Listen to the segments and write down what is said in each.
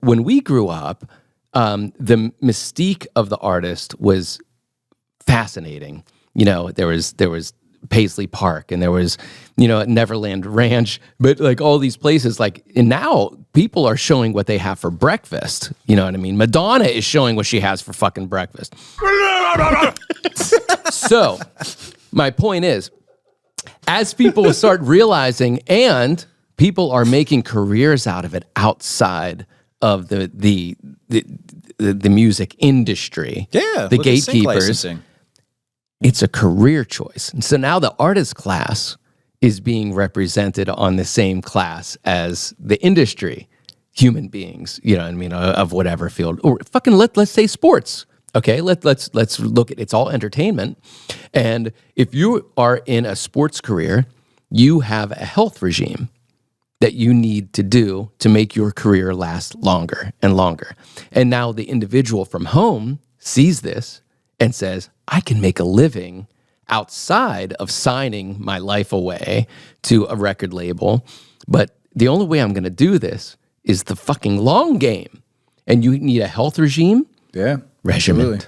when we grew up, the mystique of the artist was fascinating. There was Paisley Park, and there was, Neverland Ranch, but like all these places, and now people are showing what they have for breakfast. You know what I mean? Madonna is showing what she has for fucking breakfast. So my point is, as people start realizing, and people are making careers out of it outside of the music industry, the gatekeepers, it's a career choice. And so now the artist class is being represented on the same class as the industry human beings, of whatever field, or fucking let's say sports. Okay, let's look at, it's all entertainment. And if you are in a sports career, you have a health regime that you need to do to make your career last longer and longer. And now the individual from home sees this and says, I can make a living outside of signing my life away to a record label. But the only way I'm going to do this is the fucking long game. And you need a health regime. Yeah. Regiment.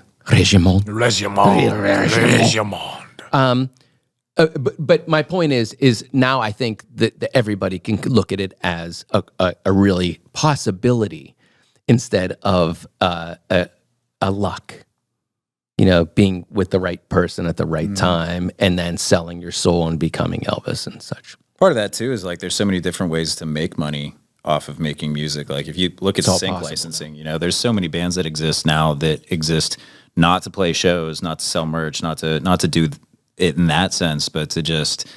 But my point is now I think that everybody can look at it as a really possibility instead of a luck. Being with the right person at the right time and then selling your soul and becoming Elvis and such. Part of that too is there's so many different ways to make money off of making music. Like if you look at sync licensing, there's so many bands that exist now that exist not to play shows, not to sell merch, not to do it in that sense, but to just,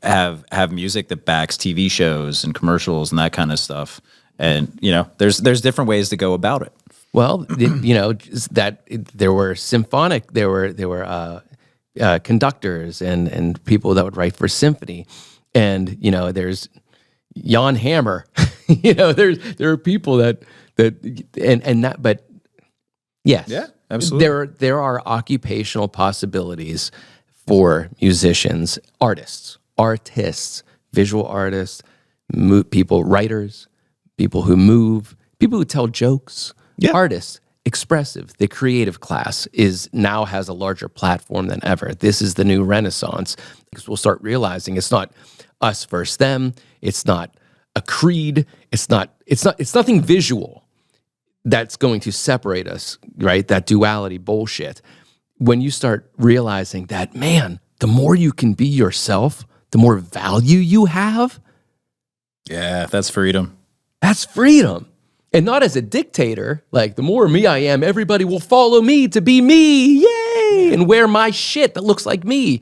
have music that backs TV shows and commercials and that kind of stuff. And, there's different ways to go about it. Well, that there were symphonic, there were conductors and people that would write for symphony. And, there's Jan Hammer, there are people that but yes. Yeah, absolutely. There are occupational possibilities for musicians, artists, visual artists, people, writers, people who move, people who tell jokes, artists, expressive. The creative class now has a larger platform than ever. This is the new renaissance, because we'll start realizing it's not us versus them. It's not a creed. It's nothing visual that's going to separate us, right? That duality bullshit. When you start realizing that, man, the more you can be yourself, the more value you have. Yeah, that's freedom. That's freedom. And not as a dictator, the more me I am, everybody will follow me to be me, yay, and wear my shit that looks like me.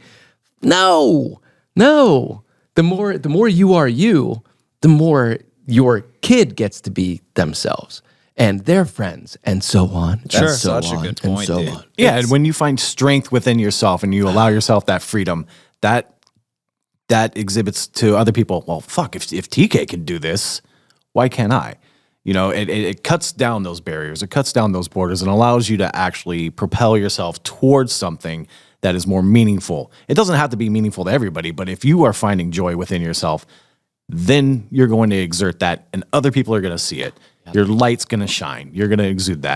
No. The more you are you, the more your kid gets to be themselves and their friends, and so on. That's such a good point, dude. Yeah, and when you find strength within yourself and you allow yourself that freedom, that exhibits to other people, well, fuck, if TK can do this, why can't I? It cuts down those barriers, it cuts down those borders, and allows you to actually propel yourself towards something that is more meaningful. It doesn't have to be meaningful to everybody, but if you are finding joy within yourself, then you're going to exert that, and other people are going to see it. Your light's going to shine. You're going to exude that.